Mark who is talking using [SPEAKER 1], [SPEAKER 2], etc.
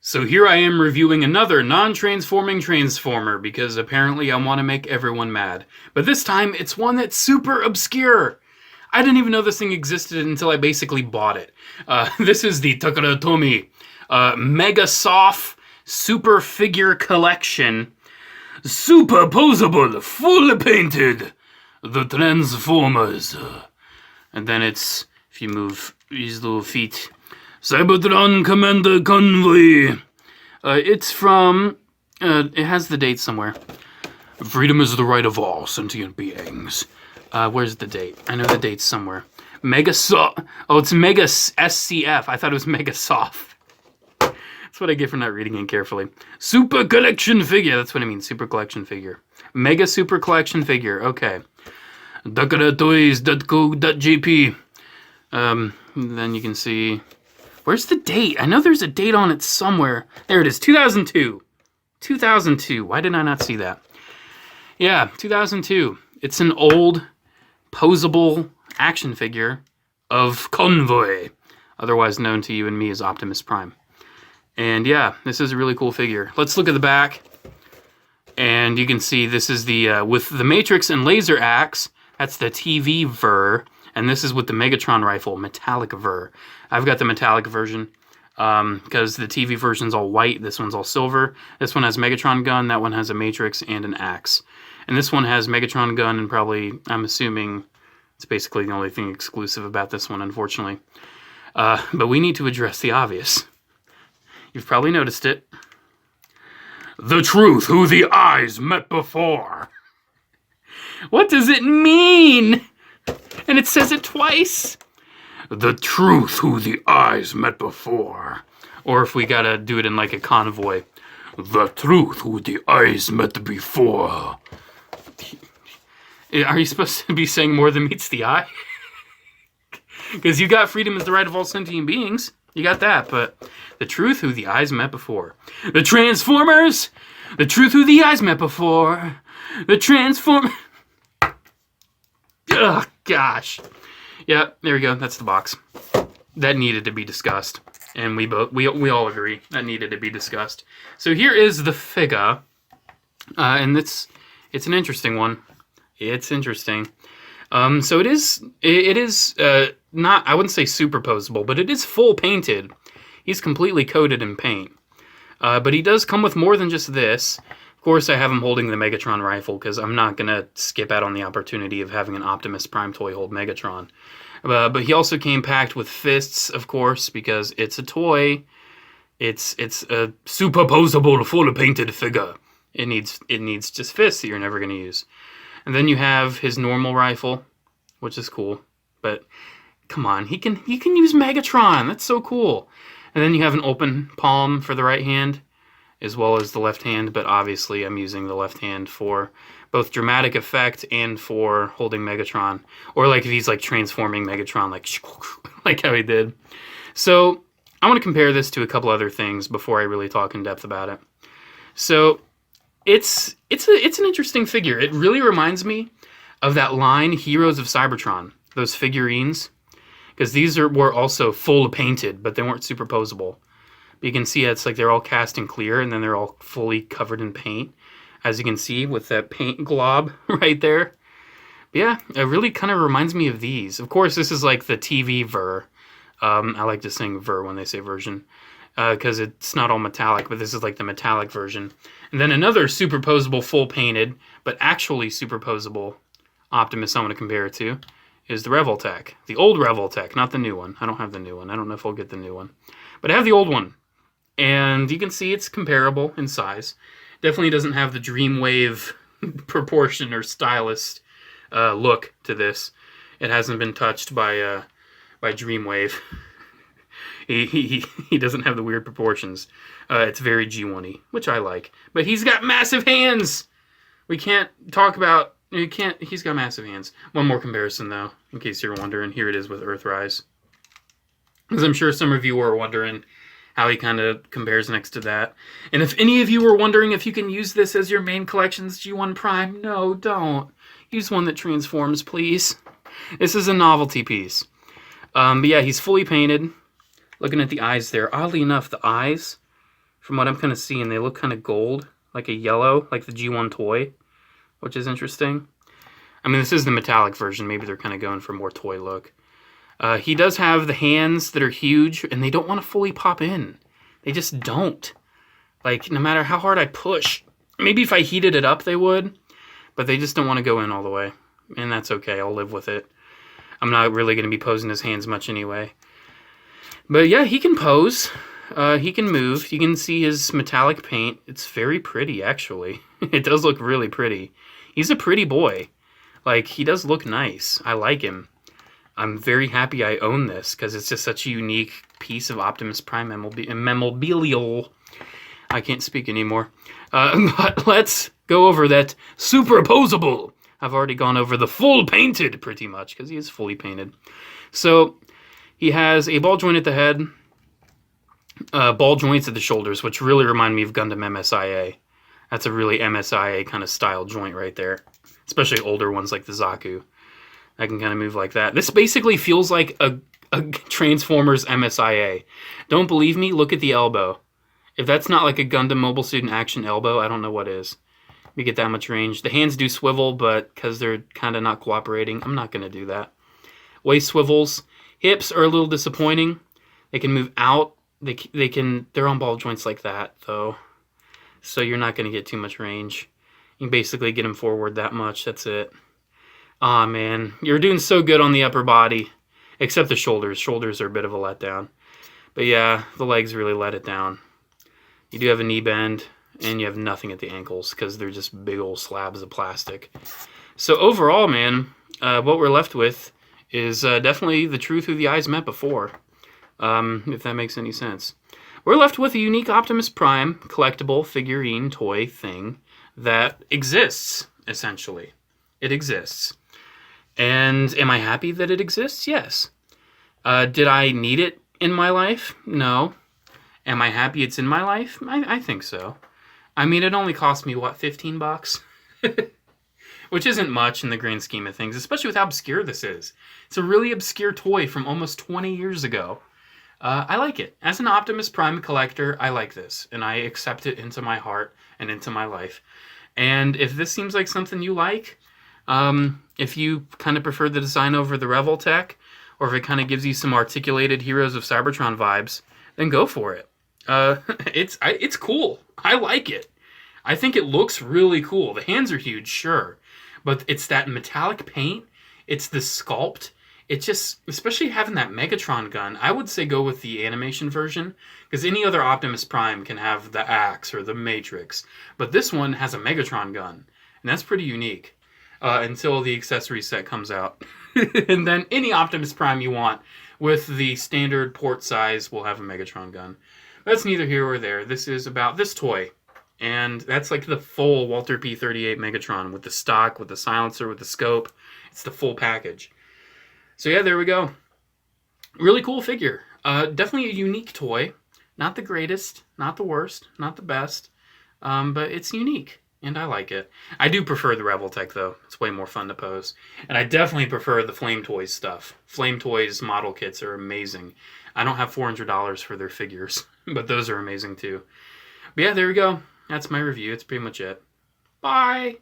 [SPEAKER 1] So here I am reviewing another non-transforming Transformer because apparently I want to make everyone mad. But this time it's one that's super obscure. I didn't even know this thing existed until I basically bought it. This is the Takara MEGASCF Super Figure Collection. Superposable, fully painted, the Transformers. And then it's, if you move these little feet, Cybertron Commander Convoy. It's from, it has the date somewhere. Freedom is the right of all sentient beings. Where's the date? I know the date's somewhere. MEGASCF. Oh, it's MEGASCF. I thought it was MEGASCF. That's what I get for not reading it carefully. Super Collection Figure. That's what I mean. Super Collection Figure. Mega Super Collection Figure. Okay. DakaraToys.co.jp. Then you can see... Where's the date? I know there's a date on it somewhere. There it is. 2002. 2002. Why did I not see that? Yeah, 2002. It's an old, posable action figure of Convoy, otherwise known to you and me as Optimus Prime. And yeah, this is a really cool figure. Let's look at the back. And you can see this is the, with the Matrix and Laser Axe, that's the TV ver. And this is with the Megatron rifle, metallic ver. I've got the metallic version because the TV version's all white. This one's all silver. This one has Megatron Gun. That one has a Matrix and an axe. And this one has Megatron Gun and probably, I'm assuming, it's basically the only thing exclusive about this one, unfortunately. But we need to address the obvious. You've probably noticed it. The truth, who the eyes met before. What does it mean? And it says it twice. The truth, who the eyes met before. Or if we gotta do it in like a convoy. The truth, who the eyes met before. Are you supposed to be saying more than meets the eye? Because you got freedom is the right of all sentient beings. You got that, but the truth, who the eyes met before. The Transformers! The truth, who the eyes met before. The Transform... Ugh, gosh. Yeah, there we go. That's the box. That needed to be discussed. And we all agree that needed to be discussed. So here is the figure. And it's an interesting one. It's interesting. So it is not, I wouldn't say superposable, but it is full painted. He's completely coated in paint. But he does come with more than just this. Of course, I have him holding the Megatron rifle because I'm not going to skip out on the opportunity of having an Optimus Prime toy hold Megatron. But he also came packed with fists, of course, because it's a toy. It's a superposable, fully painted figure. It needs just fists that you're never going to use. And then you have his normal rifle, which is cool. But come on, he can use Megatron. That's so cool. And then you have an open palm for the right hand, as well as the left hand, but obviously I'm using the left hand for both dramatic effect and for holding Megatron. Or like if he's like transforming Megatron, like how he did. So I want to compare this to a couple other things before I really talk in depth about it. So it's an interesting figure. It really reminds me of that line Heroes of Cybertron, those figurines. Because these were also full painted, but they weren't superposable. But you can see it's like they're all cast and clear, and then they're all fully covered in paint. As you can see with that paint glob right there. But yeah, it really kind of reminds me of these. Of course, this is like the TV ver. I like to sing ver when they say version. Because it's not all metallic, but this is like the metallic version. And then another superposable full painted, but actually superposable Optimus I want to compare it to is the Revoltech. The old Revoltech, not the new one. I don't have the new one. I don't know if I'll get the new one. But I have the old one. And you can see it's comparable in size. Definitely doesn't have the Dreamwave proportion or stylist look to this. It hasn't been touched by Dreamwave. He doesn't have the weird proportions. It's very G1-y, which I like. But he's got massive hands! We can't talk about... He's got massive hands. One more comparison, though, in case you're wondering. Here it is with Earthrise. Because I'm sure some of you are wondering how he kind of compares next to that. And if any of you were wondering if you can use this as your main collection's G1 Prime, no, don't. Use one that transforms, please. This is a novelty piece. But yeah, he's fully painted. Looking at the eyes there. Oddly enough, the eyes From what I'm kind of seeing, they look kind of gold, like a yellow, like the G1 toy, which is interesting. I mean, this is the metallic version. Maybe they're kind of going for more toy look. He does have the hands that are huge, and they don't want to fully pop in. They just don't. Like, no matter how hard I push. Maybe if I heated it up, they would. But they just don't want to go in all the way. And that's okay. I'll live with it. I'm not really going to be posing his hands much anyway. But yeah, he can pose. He can move. You can see his metallic paint. It's very pretty, actually. It does look really pretty. He's a pretty boy. Like, he does look nice. I like him. I'm very happy I own this, because it's just such a unique piece of Optimus Prime memorabilia. I can't speak anymore. But let's go over that superposable. I've already gone over the full painted, pretty much, because he is fully painted. So, he has a ball joint at the head, ball joints at the shoulders, which really remind me of Gundam MSIA. That's a really MSIA kind of style joint right there. Especially older ones like the Zaku. I can kind of move like that. This basically feels like a Transformers MSIA. Don't believe me? Look at the elbow. If that's not like a Gundam Mobile Suit in Action elbow, I don't know what is. We get that much range. The hands do swivel, but because they're kind of not cooperating, I'm not going to do that. Waist swivels. Hips are a little disappointing. They can move out. They're on ball joints like that, though. So you're not going to get too much range. You can basically get them forward that much. That's it. Aw, man. You're doing so good on the upper body. Except the shoulders. Shoulders are a bit of a letdown. But yeah, the legs really let it down. You do have a knee bend, and you have nothing at the ankles, because they're just big old slabs of plastic. So overall, man, what we're left with is definitely the truth who the eyes met before. If that makes any sense. We're left with a unique Optimus Prime collectible figurine toy thing that exists, essentially. It exists. And am I happy that it exists? Yes. Did I need it in my life? No. Am I happy it's in my life? I think so. I mean, it only cost me, what, 15 bucks? Which isn't much in the grand scheme of things, especially with how obscure this is. It's a really obscure toy from almost 20 years ago. I like it. As an Optimus Prime collector, I like this. And I accept it into my heart and into my life. And if this seems like something you like, if you kind of prefer the design over the Revoltech, or if it kind of gives you some articulated Heroes of Cybertron vibes, then go for it. It's cool. I like it. I think it looks really cool. The hands are huge, sure. But it's that metallic paint. It's the sculpt. It's just, especially having that Megatron gun, I would say go with the animation version, because any other Optimus Prime can have the axe or the Matrix. But this one has a Megatron gun, and that's pretty unique. Until the accessory set comes out. And then any Optimus Prime you want with the standard port size will have a Megatron gun. That's neither here or there. This is about this toy. And that's like the full Walter P38 Megatron with the stock, with the silencer, with the scope. It's the full package. So yeah, there we go. Really cool figure. Definitely a unique toy. Not the greatest, not the worst, not the best. But it's unique. And I like it. I do prefer the Revoltech, though. It's way more fun to pose. And I definitely prefer the Flame Toys stuff. Flame Toys model kits are amazing. I don't have $400 for their figures, but those are amazing, too. But yeah, there we go. That's my review. That's pretty much it. Bye!